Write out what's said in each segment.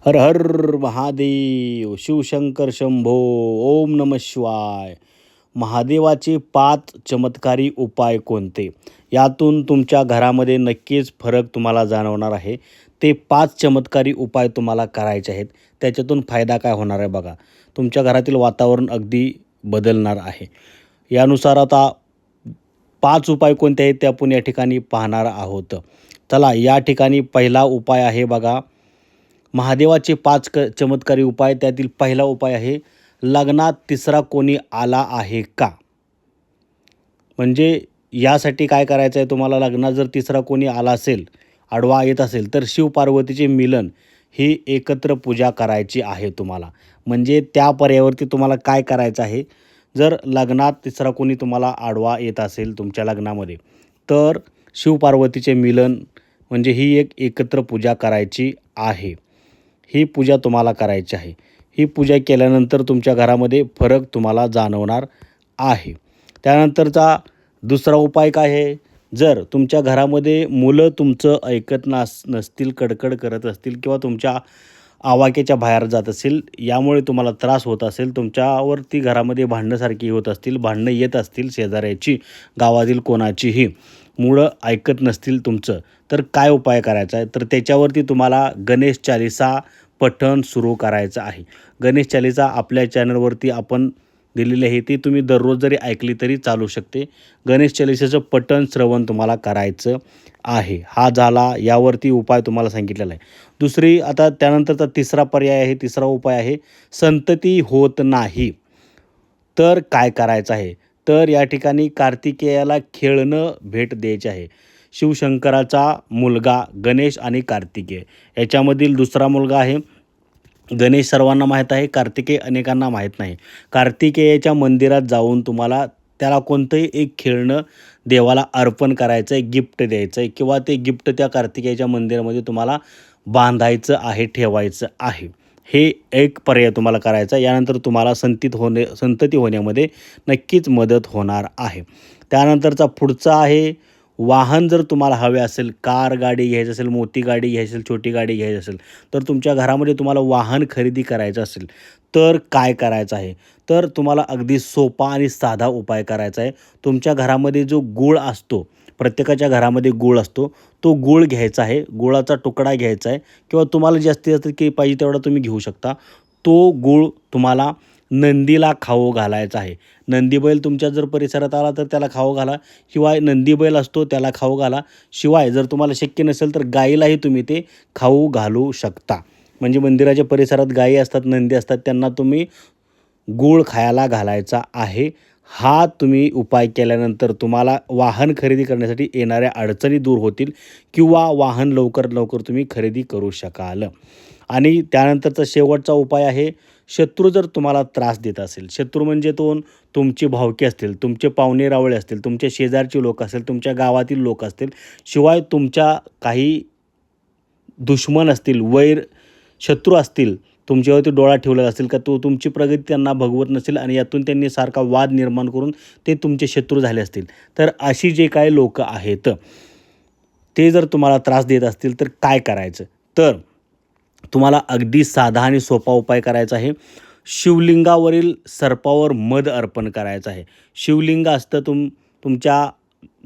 हर हर महादेव, शिवशंकर शंभो, ओम नमः शिवाय. महादेवाचे 5 चमत्कारी उपाय कोणते? यातून तुमच्या घरामध्ये नक्कीच फरक तुम्हाला जाणवणार आहे. ते 5 चमत्कारी उपाय तुम्हाला करायचे आहेत. त्याच्यातून फायदा काय होणार आहे बघा. तुमच्या घरातील वातावरण अगदी बदलणार आहे. यानुसार आता 5 उपाय कोणते आहेत ते आपण या ठिकाणी पाहणार आहोत. चला, या ठिकाणी पहिला उपाय आहे बघा, महादेवाचे 5 चमत्कारी उपाय. त्यातील पहिला उपाय आहे, लग्नात तिसरा कोणी आला आहे का? म्हणजे यासाठी काय करायचं आहे तुम्हाला, लग्नात जर तिसरा कोणी आला असेल, आडवा येत असेल, तर शिवपार्वतीचे मिलन ही एकत्र पूजा करायची आहे तुम्हाला. म्हणजे त्या पर्यायावरती तुम्हाला काय करायचं आहे, जर लग्नात तिसरा कोणी तुम्हाला आडवा येत असेल तुमच्या लग्नामध्ये, तर शिवपार्वतीचे मिलन म्हणजे ही एक एकत्र पूजा करायची आहे. ही पूजा तुम्हाला करायची आहे. ही पूजा केल्यानंतर तुमच्या घरामध्ये फरक तुम्हाला जाणवणार आहे. त्यानंतरचा दुसरा उपाय काय आहे, जर तुमच्या घरामध्ये मुलं तुमचं ऐकत नसतील, कडकड करत असतील किंवा तुमच्या आवाक्याच्या बाहेर जात असेल, यामुळे तुम्हाला त्रास होत असेल, तुमच्यावरती घरामध्ये भांडण्यासारखी होत असतील, भांडणं येत असतील शेजाऱ्याची, गावातील कोणाचीही, मुलं ऐकत नसतील तुमचं, तर काय उपाय करायचा आहे, तर त्याच्यावरती तुम्हाला गणेश चालीसा पठण सुरू करायचं आहे. गणेश चालीसा आपल्या चॅनलवरती आपण दिलेली आहे, ती तुम्ही दररोज जरी ऐकली तरी चालू शकते. गणेश चालीसाचं पठण श्रवण तुम्हाला करायचं आहे. हा झाला, यावरती उपाय तुम्हाला सांगितलेला आहे. दुसरी, आता त्यानंतरचा तिसरा पर्याय आहे, तिसरा उपाय आहे, संतती होत नाही तर काय करायचं आहे, तर या ठिकाणी कार्तिकेयाला खेळणं भेट द्यायची आहे. शिवशंकराचा मुलगा गणेश आणि कार्तिकेय याच्यामधील दुसरा मुलगा आहे. गणेश सर्वांना माहीत आहे, कार्तिकेय अनेकांना माहीत नाही. कार्तिकेयाच्या मंदिरात जाऊन तुम्हाला त्याला कोणतंही एक खेळणं देवाला अर्पण करायचं आहे, गिफ्ट द्यायचं आहे, किंवा ते गिफ्ट त्या कार्तिकेयाच्या मंदिरामध्ये तुम्हाला बांधायचं आहे, ठेवायचं आहे. हे एक पर्याय तुम्हाला करायचा. यानंतर तुम्हाला संतती होण्यामध्ये नक्कीच मदत होणार आहे. त्यानंतरचा पुढचा आहे, वाहन जर तुम्हाला हवे असेल, कार गाडी घ्यायची असेल, मोठी गाडी घ्यायची असेल, छोटी गाडी घ्यायची असेल, तर तुमच्या घरामध्ये तुम्हाला वाहन खरेदी करायचं असेल तर काय करायचं आहे, तर तुम्हाला अगदी सोपा आणि साधा उपाय करायचा आहे. तुमच्या घरामध्ये जो गूळ असतो, प्रत्येकाच्या घरामध्ये गूळ असतो, तो गूळ घ्यायचा आहे, गुळाचा तुकडा घ्यायचा आहे, किंवा तुम्हाला जास्तीत जास्त की पाहिजे तेवढा तुम्ही घेऊ शकता. तो गूळ तुम्हाला नंदीला खाऊ घालायचा आहे. नंदी बैल तुमच्या जर परिसरात आला तर त्याला खाऊ घाला, शिवाय नंदी बैल असतो त्याला खाऊ घाला, शिवाय जर तुम्हाला शक्य नसेल तर गाईलाही तुम्ही ते खाऊ घालू शकता. म्हणजे मंदिराच्या परिसरात गायी असतात, नंदी असतात, त्यांना तुम्ही गूळ खायला घालायचा आहे. हा तुम्ही उपाय केल्यानंतर तुम्हाला वाहन खरेदी करण्यासाठी येणाऱ्या अडचणी दूर होतील, किंवा वाहन लवकर लवकर तुम्ही खरेदी करू शकाल. आणि त्यानंतरचा शेवटचा उपाय आहे, शत्रू जर तुम्हाला त्रास देत असेल, शत्रू म्हणजे तुमचे भावके असतील, तुमचे पाहुणे रावळे असतील, तुमच्या शेजारचे लोक असतील, तुमच्या गावातील लोक असतील, शिवाय तुमच्या काही दुश्मन असतील, वैर शत्रू असतील, तुमच्यावरती डोळा ठेवलेला असेल का, तुमची प्रगती त्यांना भगवत नसेल आणि यातून त्यांनी सारखा वाद निर्माण करून ते तुमचे शत्रू झाले असतील, तर अशी जे काही लोक आहेत ते जर तुम्हाला त्रास देत असतील तर काय करायचं, तर तुम्हाला अगदी साधा आणि सोपा उपाय करायचा आहे. शिवलिंगावरील सर्पावर मध अर्पण करायचं आहे. शिवलिंग असतं तुमच्या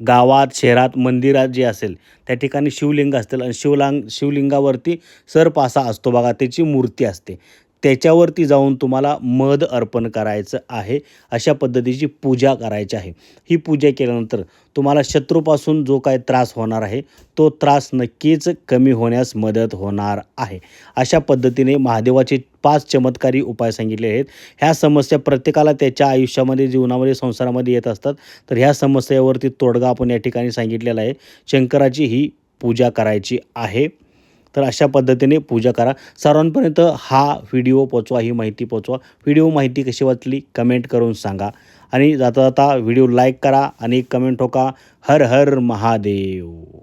गावात, शहरात, मंदिरात जे असेल त्या ठिकाणी शिवलिंग असतील, आणि शिवलिंगावरती सर्प असा असतो बघा, त्याची मूर्ती असते, त्याच्यावरती जाऊन तुम्हाला मध अर्पण करायचं आहे. अशा पद्धतीची पूजा करायची आहे. ही पूजा केल्यानंतर तुम्हाला शत्रूपासून जो काय त्रास होणार आहे तो त्रास नक्कीच कमी होण्यास मदत होणार आहे. अशा पद्धतीने महादेवाचे 5 चमत्कारी उपाय सांगितले आहेत. ह्या समस्या प्रत्येकाला त्याच्या आयुष्यामध्ये, जीवनामध्ये, संसारामध्ये येत असतात, तर ह्या समस्येवरती तोडगा आपण या ठिकाणी सांगितलेला आहे. शंकराची ही पूजा करायची आहे. तर अशा पद्धतीने पूजा करा. सर्वांपर्यंत हा व्हिडिओ पोचवा, ही माहिती पोचवा. व्हिडिओ माहिती कशी वाटली कमेंट करून सांगा, आणि जाता जाता व्हिडिओ लाईक करा आणि कमेंट ठोका. हर हर महादेव.